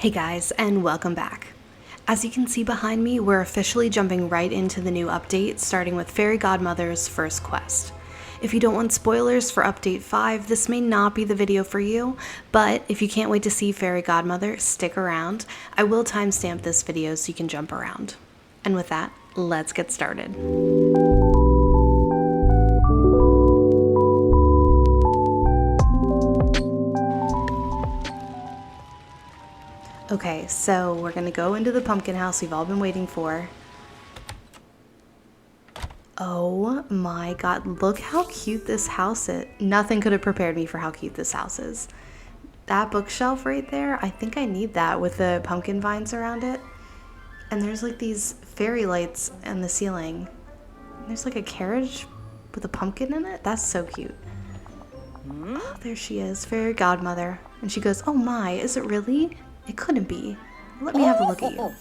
Hey guys, and welcome back. As you can see behind me, we're officially jumping right into the new update, starting with Fairy Godmother's first quest. If you don't want spoilers for Update 5, this may not be the video for you, but if you can't wait to see Fairy Godmother, stick around. I will timestamp this video so you can jump around. And with that, let's get started. Okay, so we're gonna go into the pumpkin house we've all been waiting for. Oh my god, look how cute this house is. Nothing could have prepared me for how cute this house is. That bookshelf right there, I think I need that with the pumpkin vines around it. And there's like these fairy lights on the ceiling. There's like a carriage with a pumpkin in it. That's so cute. Oh, there she is, Fairy Godmother. And she goes, oh my, is it really? It couldn't be. Let me have a look at you.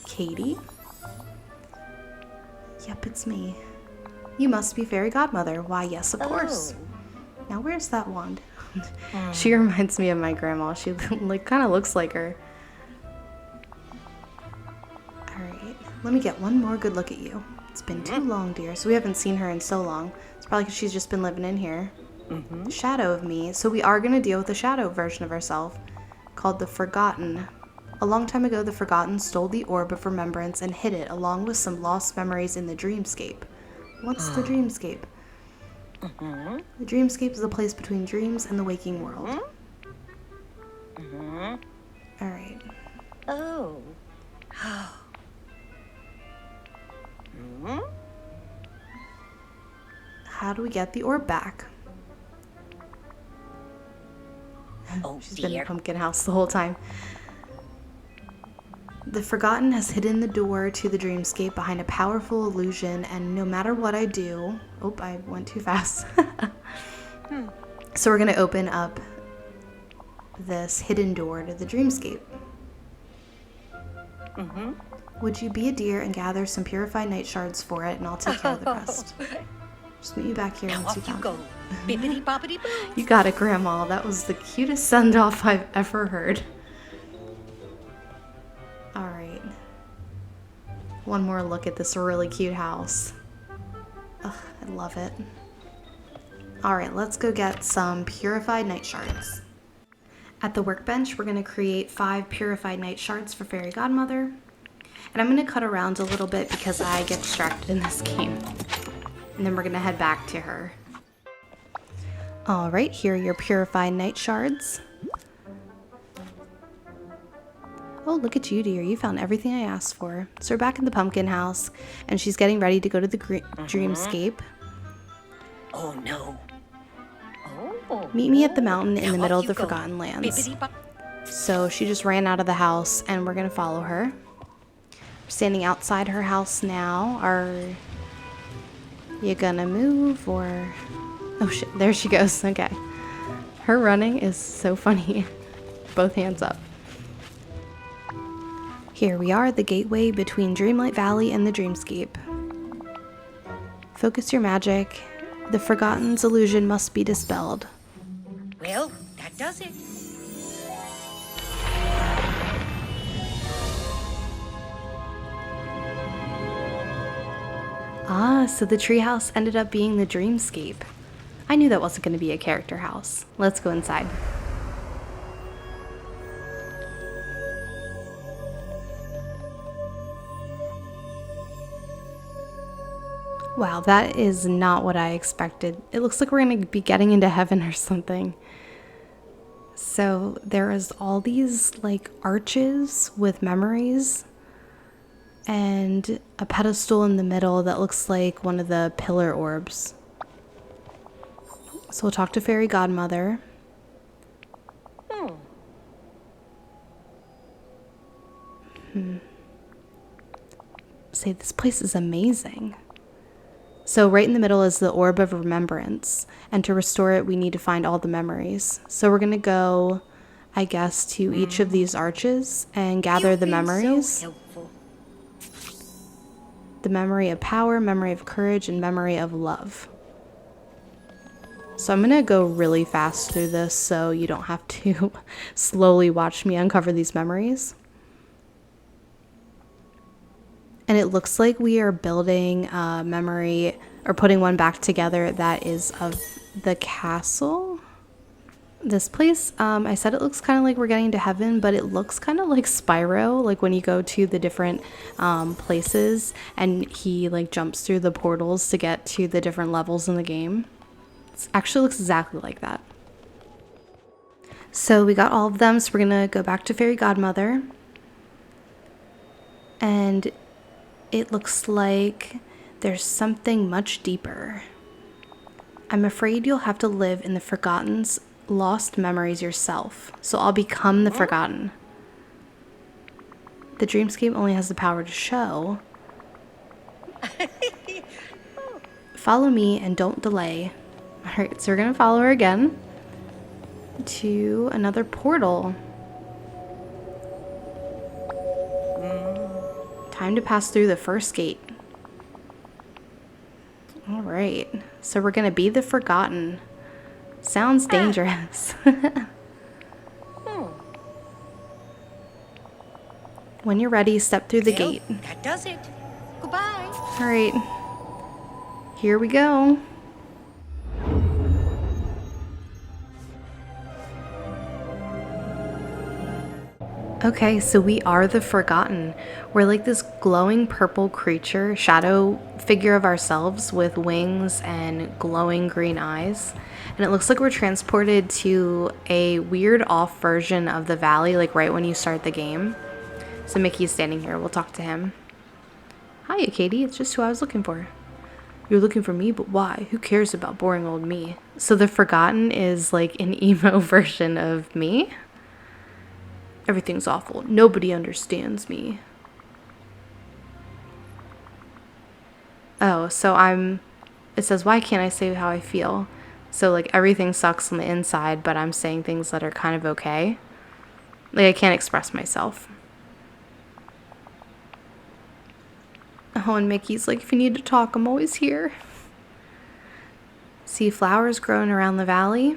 Katie? Yep, it's me. You must be Fairy Godmother. Why, yes, of course. Now, where's that wand? She reminds me of my grandma. She like kind of looks like her. Alright, let me get one more good look at you. It's been too long, dear, so we haven't seen her in so long. It's probably because she's just been living in here. The shadow of me. So we are going to deal with the shadow version of ourselves, called the Forgotten. A long time ago, the Forgotten stole the Orb of Remembrance and hid it, along with some lost memories in the Dreamscape. What's the Dreamscape? The Dreamscape is a place between dreams and the waking world. Alright. Oh. How do we get the orb back? Oh, She's been in the pumpkin house the whole time. The Forgotten has hidden the door to the Dreamscape behind a powerful illusion, and no matter what I do... Oh, I went too fast. So we're going to open up this hidden door to the Dreamscape. Would you be a dear and gather some purified night shards for it, and I'll take care of the rest. Just meet you back here once you found it. Bippity-boppity-boo. You got it, Grandma. That was the cutest send-off I've ever heard. Alright. One more look at this really cute house. Ugh, I love it. Alright, let's go get some purified night shards. At the workbench, we're going to create 5 purified night shards for Fairy Godmother. And I'm going to cut around a little bit because I get distracted in this game. And then we're going to head back to her. Alright, here are your purified night shards. Oh, look at you, dear. You found everything I asked for. So we're back in the pumpkin house, and she's getting ready to go to the Dreamscape. Oh, no. Oh. Meet me at the mountain in the middle of the Forgotten Lands. So she just ran out of the house, and we're going to follow her. We're standing outside her house now. Are you gonna move, or... Oh shit, there she goes. Okay. Her running is so funny. Both hands up. Here we are, the gateway between Dreamlight Valley and the Dreamscape. Focus your magic. The Forgotten's illusion must be dispelled. Well, that does it. Ah, so the treehouse ended up being the Dreamscape. I knew that wasn't going to be a character house. Let's go inside. Wow, that is not what I expected. It looks like we're going to be getting into heaven or something. So there is all these like arches with memories and a pedestal in the middle that looks like one of the pillar orbs. So we'll talk to Fairy Godmother. Say, this place is amazing. So right in the middle is the Orb of Remembrance. And to restore it, we need to find all the memories. So we're going to go, I guess, to each of these arches and gather the memories. So helpful. The memory of power, memory of courage, and memory of love. So I'm gonna go really fast through this so you don't have to slowly watch me uncover these memories. And it looks like we are building a memory or putting one back together that is of the castle. This place, I said it looks kind of like we're getting to heaven, but it looks kind of like Spyro, like when you go to the different places and he like jumps through the portals to get to the different levels in the game. It actually looks exactly like that. So we got all of them, so we're gonna go back to Fairy Godmother. And it looks like there's something much deeper. I'm afraid you'll have to live in the Forgotten's lost memories yourself, so I'll become the Forgotten. The Dreamscape only has the power to show. Follow me and don't delay. Alright, so we're gonna follow her again to another portal. Time to pass through the first gate. Alright, so we're gonna be the Forgotten. Sounds dangerous. When you're ready, step through the gate. That does it. Goodbye. Alright, here we go. Okay, so we are the Forgotten. We're like this glowing purple creature, shadow figure of ourselves with wings and glowing green eyes. And it looks like we're transported to a weird off version of the valley, like right when you start the game. So Mickey's standing here. We'll talk to him. Hiya, Katie. It's just who I was looking for. You're looking for me, but why? Who cares about boring old me? So the Forgotten is like an emo version of me. Everything's awful. Nobody understands me. Oh, so it says, why can't I say how I feel? So like everything sucks on the inside, but I'm saying things that are kind of okay. Like I can't express myself. Oh, and Mickey's like, if you need to talk, I'm always here. See flowers growing around the valley?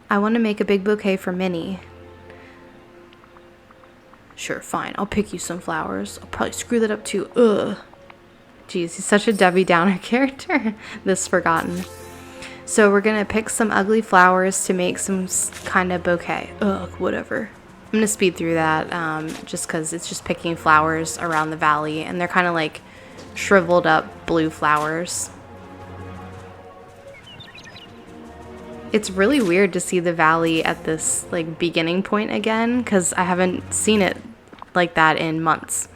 I want to make a big bouquet for Minnie. Sure, fine. I'll pick you some flowers. I'll probably screw that up too. Ugh. Jeez, he's such a Debbie Downer character, this Forgotten. So we're going to pick some ugly flowers to make some kind of bouquet. Ugh, whatever. I'm going to speed through that just because it's just picking flowers around the valley. And they're kind of like shriveled up blue flowers. It's really weird to see the valley at this like beginning point again because I haven't seen it like that in months.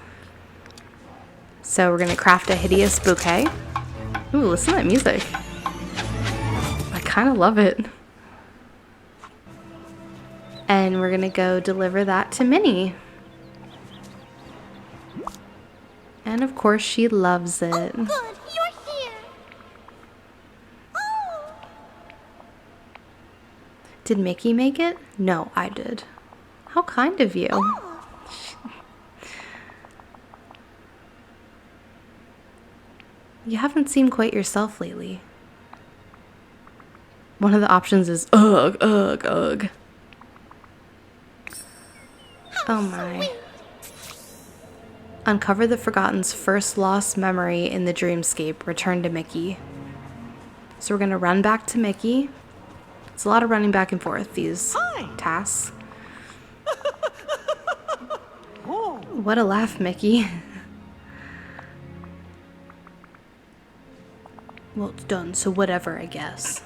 So we're gonna craft a hideous bouquet. Ooh, listen to that music. I kind of love it. And we're gonna go deliver that to Minnie. And of course she loves it. Oh, good. You're here. Oh. Did Mickey make it? No, I did. How kind of you. Oh. You haven't seemed quite yourself lately. One of the options is ugh, ugh, ugh. Oh my. Uncover the Forgotten's first lost memory in the Dreamscape. Return to Mickey. So we're going to run back to Mickey. It's a lot of running back and forth, these tasks. What a laugh, Mickey. Well, it's done, so whatever, I guess.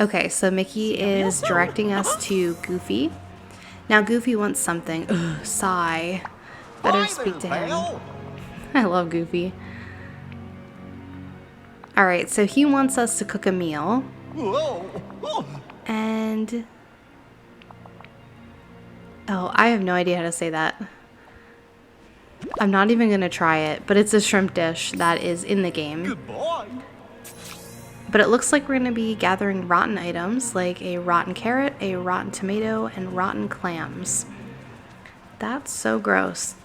Okay, so Mickey is directing us to Goofy. Now Goofy wants something. Ugh, sigh. Better speak to him. I love Goofy. Alright, so he wants us to cook a meal. And... oh, I have no idea how to say that. I'm not even going to try it, but it's a shrimp dish that is in the game. Goodbye. But it looks like we're going to be gathering rotten items, like a rotten carrot, a rotten tomato, and rotten clams. That's so gross.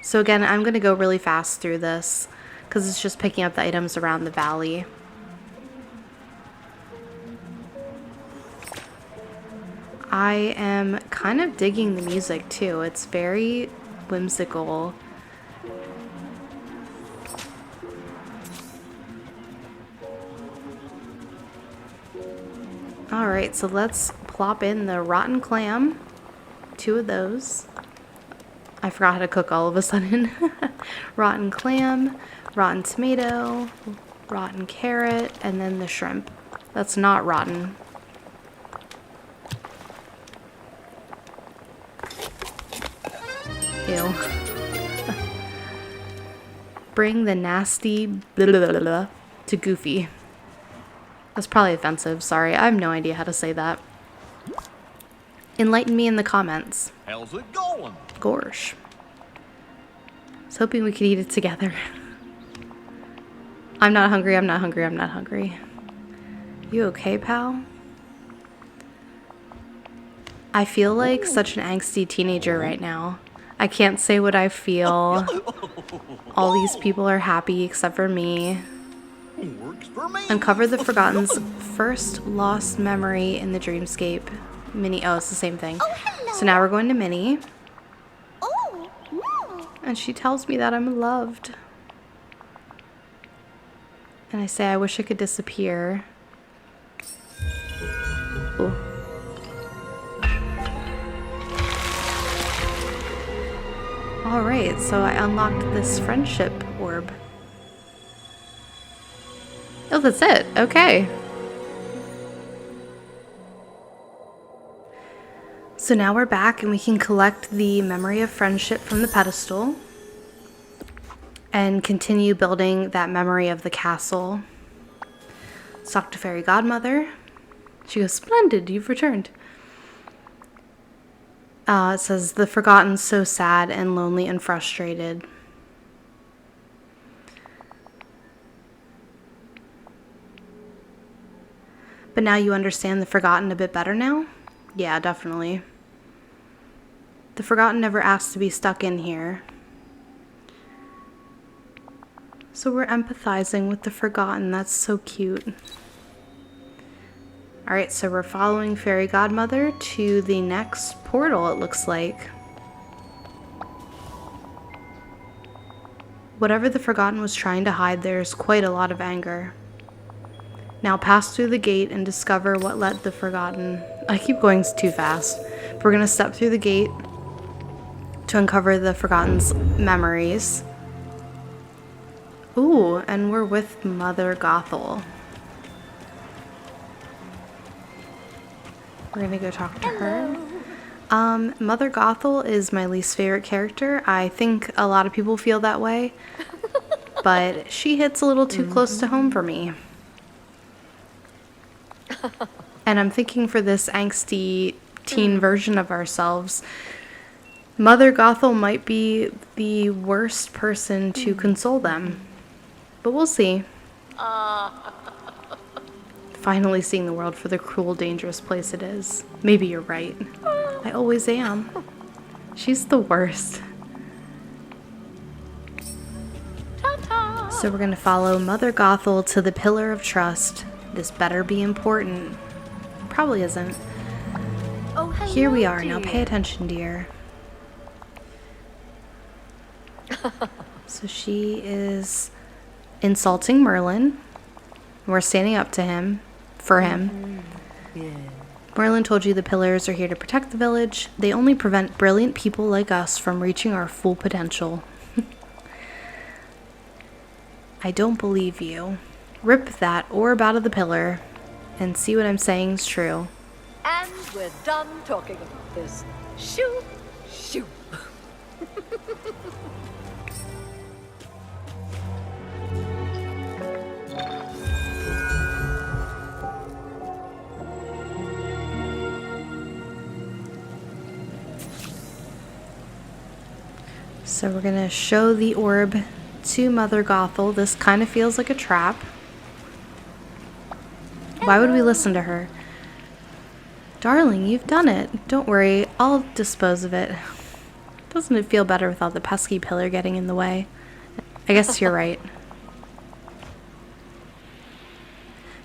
So again, I'm going to go really fast through this. because it's just picking up the items around the valley. I am kind of digging the music too. It's very whimsical. Alright, so let's plop in the rotten clam. 2 of those. I forgot how to cook all of a sudden. Rotten clam, rotten tomato, rotten carrot, and then the shrimp. That's not rotten. Ew. Bring the nasty blah, blah, blah, blah, to Goofy. That's probably offensive. Sorry, I have no idea how to say that. Enlighten me in the comments. How's it going? Gorsh. I was hoping we could eat it together. I'm not hungry, I'm not hungry, I'm not hungry. You okay, pal? I feel like such an angsty teenager right now. I can't say what I feel. All these people are happy except for me. Works for me. Uncover the Forgotten's first lost memory in the Dreamscape. Minnie, oh, it's the same thing. Oh, hello. So now we're going to Minnie. Oh, no. And she tells me that I'm loved. And I say I wish I could disappear. Ooh. Alright, so I unlocked this friendship orb. Oh, that's it. Okay. So now we're back and we can collect the memory of friendship from the pedestal and continue building that memory of the castle. Let's talk to Fairy Godmother. She goes, "Splendid, you've returned." It says, "The Forgotten so sad and lonely and frustrated." But now you understand the Forgotten a bit better now? Yeah, definitely. The Forgotten never asked to be stuck in here. So we're empathizing with the Forgotten. That's so cute. Alright, so we're following Fairy Godmother to the next portal, it looks like. Whatever the Forgotten was trying to hide, there's quite a lot of anger. Now pass through the gate and discover what led the Forgotten. I keep going too fast. We're going to step through the gate to uncover the Forgotten's memories. Ooh, and we're with Mother Gothel. We're going to go talk to her. Mother Gothel is my least favorite character. I think a lot of people feel that way. But she hits a little too close to home for me. And I'm thinking for this angsty teen version of ourselves, Mother Gothel might be the worst person to console them. But we'll see. Finally seeing the world for the cruel, dangerous place it is. Maybe you're right. I always am. She's the worst. So we're going to follow Mother Gothel to the Pillar of Trust. This better be important. Probably isn't. Oh, hello, Here we are. dear. Now pay attention, dear. So she is insulting Merlin. We're standing up to him. For him. Merlin told you the pillars are here to protect the village. They only prevent brilliant people like us from reaching our full potential. I don't believe you. Rip that orb out of the pillar and see what I'm saying is true. And we're done talking about this. Shoo, shoo. So we're gonna show the orb to Mother Gothel. This kind of feels like a trap. Why would we listen to her? Darling, you've done it. Don't worry, I'll dispose of it. Doesn't it feel better without the pesky pillar getting in the way? I guess you're right.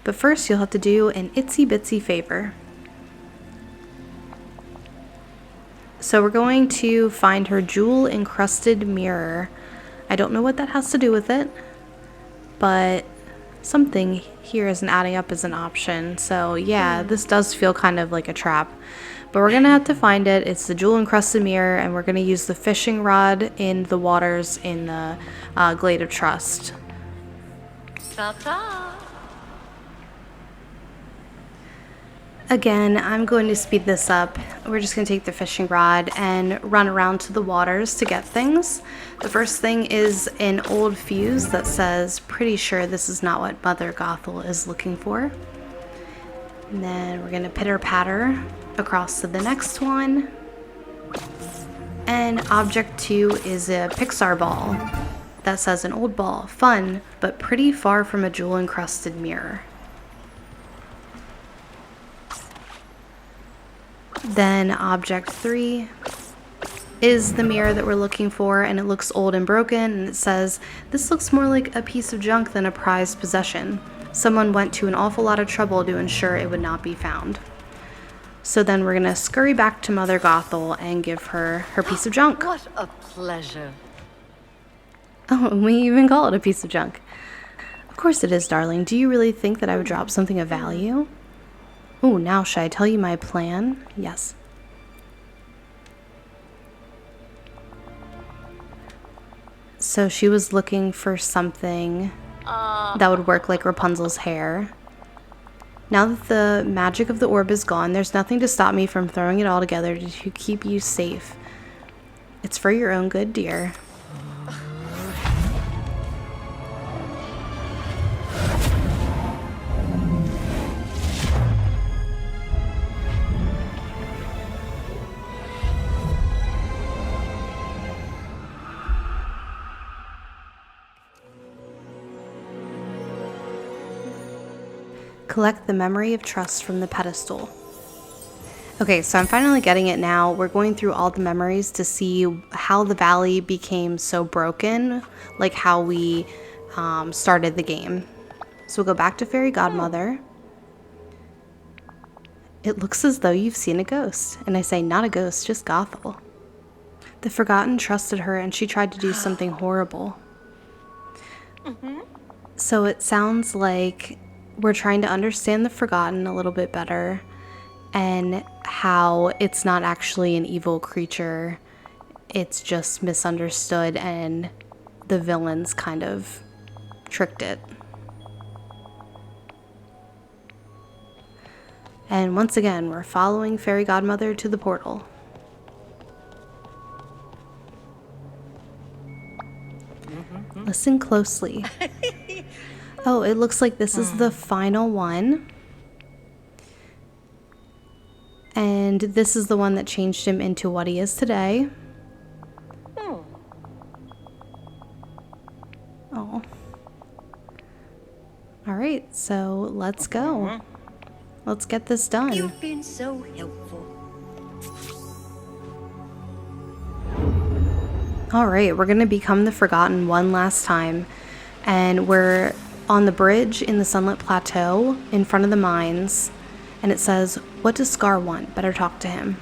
But first you'll have to do an itsy bitsy favor. So we're going to find her jewel encrusted mirror. I don't know what that has to do with it, but something here isn't adding up as an option. So yeah, this does feel kind of like a trap. But we're gonna have to find it. It's the jewel encrusted mirror, and we're gonna use the fishing rod in the waters in the Glade of Trust. Ta-ta! Again, I'm going to speed this up. We're just going to take the fishing rod and run around to the waters to get things. The first thing is an old fuse that says, pretty sure this is not what Mother Gothel is looking for. And then we're going to pitter-patter across to the next one. And object 2 is a Pixar ball that says an old ball, fun, but pretty far from a jewel-encrusted mirror. Then object 3 is the mirror that we're looking for, and it looks old and broken, and it says, this looks more like a piece of junk than a prized possession. Someone went to an awful lot of trouble to ensure it would not be found. So then we're going to scurry back to Mother Gothel and give her her piece of junk. What a pleasure. Oh, we even call it a piece of junk. Of course it is, darling. Do you really think that I would drop something of value? Oh, now should I tell you my plan? Yes. So she was looking for something that would work like Rapunzel's hair. Now that the magic of the orb is gone, there's nothing to stop me from throwing it all together to keep you safe. It's for your own good, dear. Collect the memory of trust from the pedestal. Okay, so I'm finally getting it now. We're going through all the memories to see how the valley became so broken, like how we started the game. So we'll go back to Fairy Godmother. It looks as though you've seen a ghost. And I say, not a ghost, just Gothel. The Forgotten trusted her and she tried to do something horrible. So it sounds like we're trying to understand the Forgotten a little bit better, and how it's not actually an evil creature, it's just misunderstood and the villains kind of tricked it. And once again, we're following Fairy Godmother to the portal. Listen closely. Oh, it looks like this is the final one. And this is the one that changed him into what he is today. Oh. Alright, so let's go. Let's get this done. You've been so helpful. Alright, we're going to become the Forgotten one last time. And we're on the bridge in the Sunlit Plateau in front of the mines. And it says, what does Scar want? Better talk to him.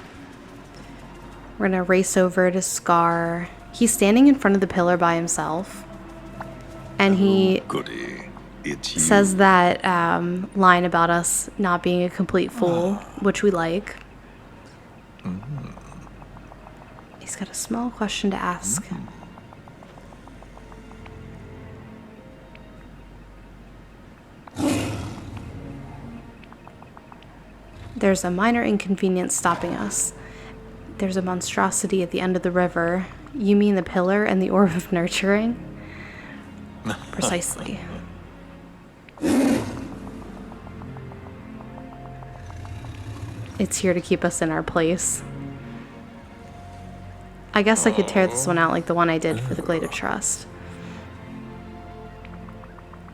We're going to race over to Scar. He's standing in front of the pillar by himself. And he Goody. It's you. says that line about us not being a complete fool, which we like. He's got a small question to ask. There's a minor inconvenience stopping us. There's a monstrosity at the end of the river. You mean the pillar and the orb of nurturing? Precisely. It's here to keep us in our place. I guess I could tear this one out like the one I did for the Glade of Trust.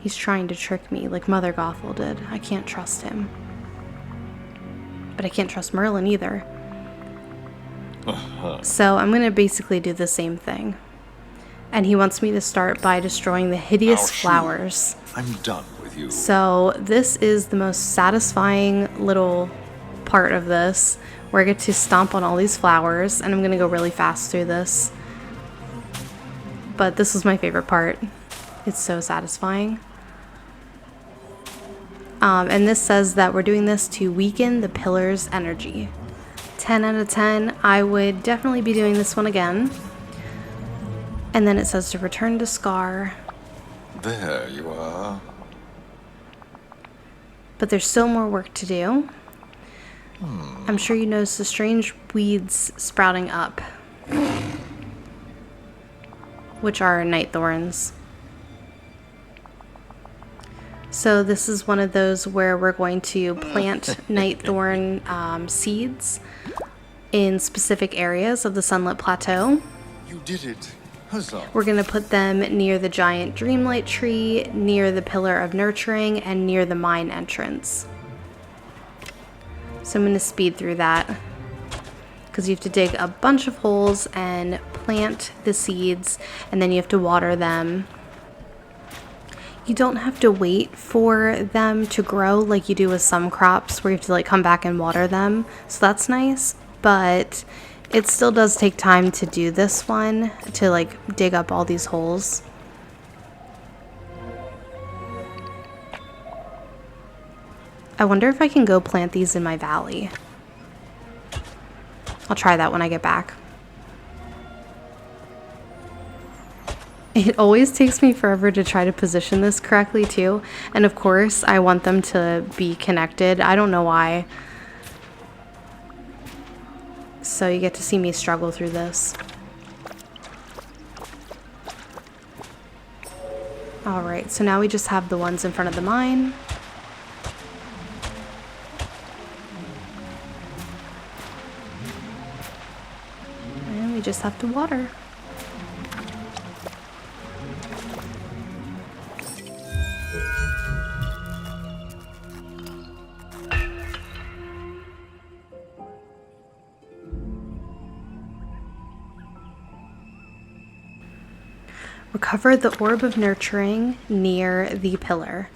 He's trying to trick me like Mother Gothel did. I can't trust him. But I can't trust Merlin either. So I'm going to basically do the same thing. And he wants me to start by destroying the hideous flowers. I'm done with with you. So this is the most satisfying little part of this, where I get to stomp on all these flowers, and I'm gonna go really fast through this. But this was my favorite part. It's so satisfying. And this says that we're doing this to weaken the pillar's energy. 10 out of 10. I would definitely be doing this one again. And then it says to return to Scar. There you are. But there's still more work to do. I'm sure you noticed the strange weeds sprouting up, which are night thorns. So this is one of those where we're going to plant night thorn seeds in specific areas of the Sunlit Plateau. You did it. Huzzah. We're going to put them near the giant Dreamlight tree, near the Pillar of Nurturing, and near the mine entrance. So I'm going to speed through that, because you have to dig a bunch of holes and plant the seeds, and then you have to water them. You don't have to wait for them to grow like you do with some crops, where you have to like come back and water them. So that's nice, but it still does take time to do this one, to like dig up all these holes. I wonder if I can go plant these in my valley. I'll try that when I get back. It always takes me forever to try to position this correctly too. And of course, I want them to be connected. I don't know why. So you get to see me struggle through this. Alright, so now we just have the ones in front of the mine. And we just have to water. Recover the Orb of Nurturing near the pillar.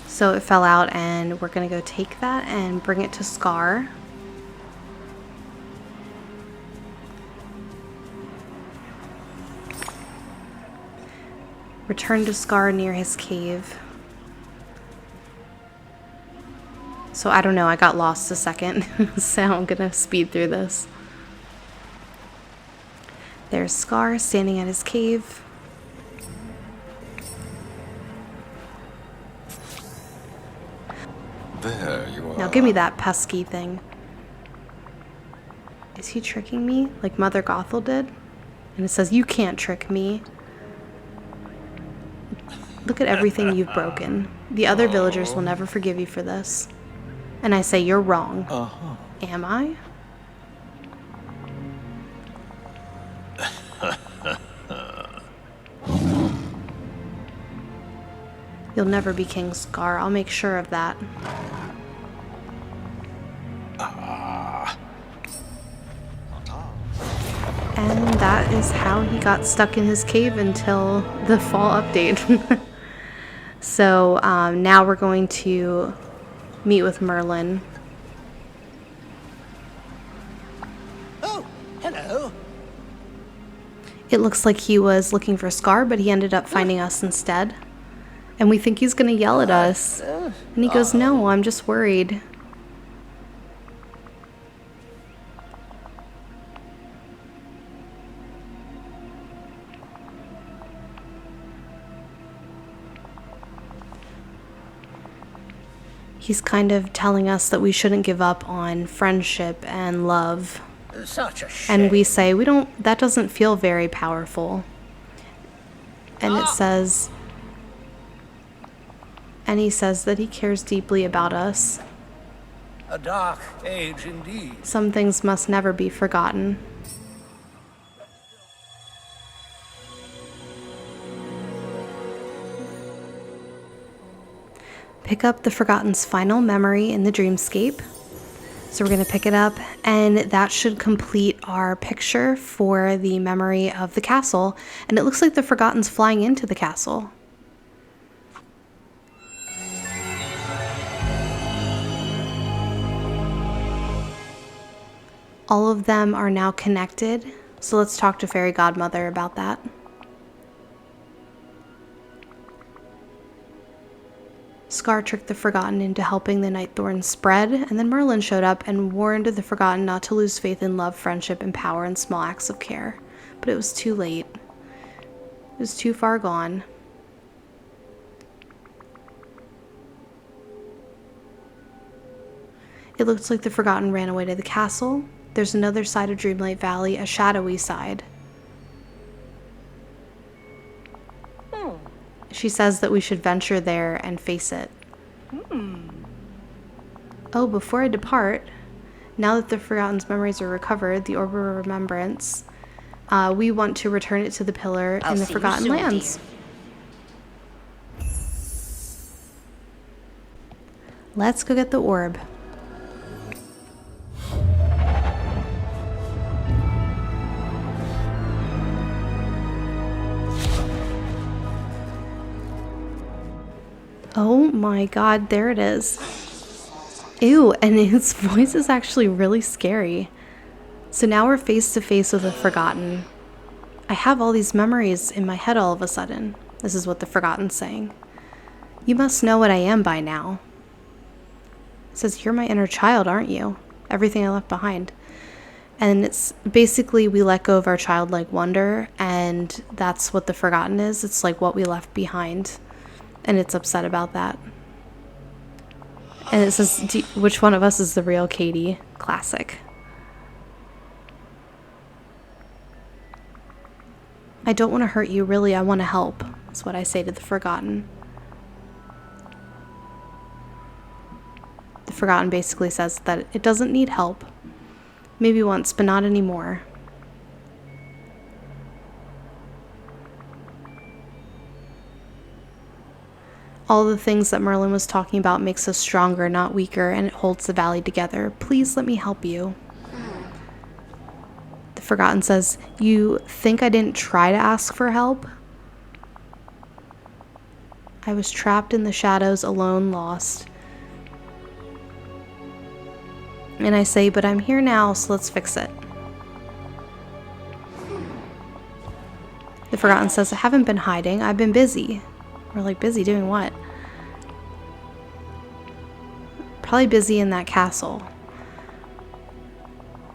So it fell out, and we're going to go take that and bring it to Scar. Return to Scar near his cave. So I don't know, I got lost a second, so I'm going to speed through this. There's Scar standing at his cave. There you are. Now give me that pesky thing. Is he tricking me like Mother Gothel did? And it says, you can't trick me. Look at everything you've broken. The other villagers will never forgive you for this. And I say, you're wrong. Am I? You'll never be King Scar. I'll make sure of that. And that is how he got stuck in his cave until the fall update. So now we're going to meet with Merlin. Oh, hello. It looks like he was looking for Scar, but he ended up finding us instead. And we think he's going to yell at us. And he goes, no, I'm just worried. He's kind of telling us that we shouldn't give up on friendship and love. Such a shame. And we say, that doesn't feel very powerful. And it says, and he says that he cares deeply about us. A dark age indeed. Some things must never be forgotten. Pick up the Forgotten's final memory in the Dreamscape. So we're going to pick it up, and that should complete our picture for the memory of the castle. And it looks like the Forgotten's flying into the castle. All of them are now connected, so let's talk to Fairy Godmother about that. Scar tricked the Forgotten into helping the Night Thorn spread, and then Merlin showed up and warned the Forgotten not to lose faith in love, friendship, and power in small acts of care. But it was too late. It was too far gone. It looks like the Forgotten ran away to the castle. There's another side of Dreamlight Valley, a shadowy side. She says that we should venture there and face it. Oh, before I depart, now that the Forgotten's memories are recovered, the Orb of Remembrance, we want to return it to the pillar in the Forgotten Lands. Let's go get the orb. Oh my god, there it is. Ew, and his voice is actually really scary. So now we're face to face with the Forgotten. I have all these memories in my head all of a sudden. This is what the Forgotten's saying. You must know what I am by now. It says, you're my inner child, aren't you? Everything I left behind. And it's basically we let go of our childlike wonder, and that's what the Forgotten is. It's like what we left behind. And it's upset about that. And it says, which one of us is the real Katie? Classic. I don't want to hurt you, really. I want to help. That's what I say to the Forgotten. The Forgotten basically says that it doesn't need help. Maybe once, but not anymore. All the things that Merlin was talking about makes us stronger, not weaker, and it holds the valley together. Please let me help you. The Forgotten says, you think I didn't try to ask for help? I was trapped in the shadows, alone, lost. And I say, but I'm here now, so let's fix it. The Forgotten says, I haven't been hiding, I've been busy. We're like, busy doing what? Probably busy in that castle.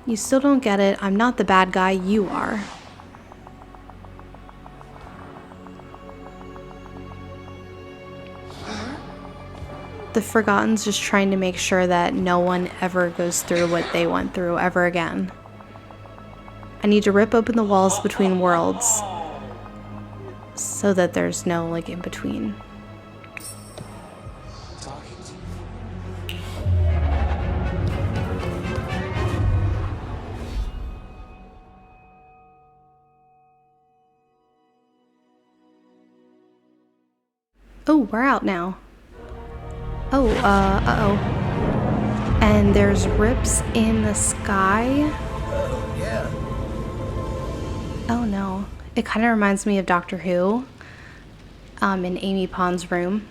You still don't get it. I'm not the bad guy, you are. The Forgotten's just trying to make sure that no one ever goes through what they went through ever again. I need to rip open the walls between worlds so that there's no, like, in between. Oh, we're out now. Oh, uh-oh. And there's rips in the sky. Oh, yeah. Oh, no. It kind of reminds me of Doctor Who, in Amy Pond's room.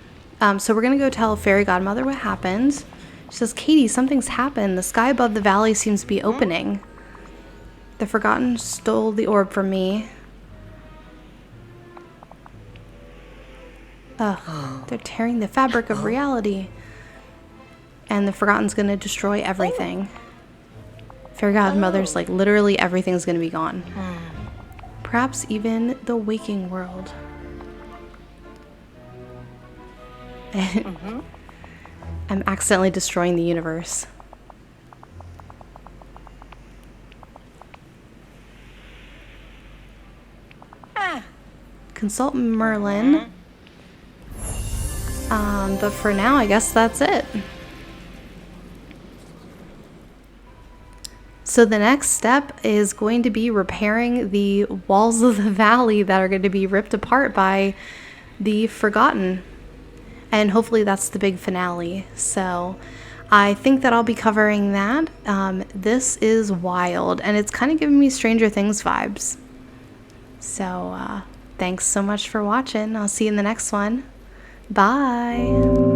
So we're going to go tell Fairy Godmother what happened. She says, Katie, something's happened. The sky above the valley seems to be opening. The Forgotten stole the orb from me. Ugh, they're tearing the fabric of reality. And the Forgotten's gonna destroy everything. Fairy Godmother's like, literally everything's gonna be gone. Perhaps even the waking world. I'm accidentally destroying the universe. Consult Merlin. But for now, I guess that's it. So the next step is going to be repairing the walls of the valley that are going to be ripped apart by the Forgotten. And hopefully that's the big finale. So I think that I'll be covering that. This is wild, and it's kind of giving me Stranger Things vibes. So thanks so much for watching. I'll see you in the next one. Bye.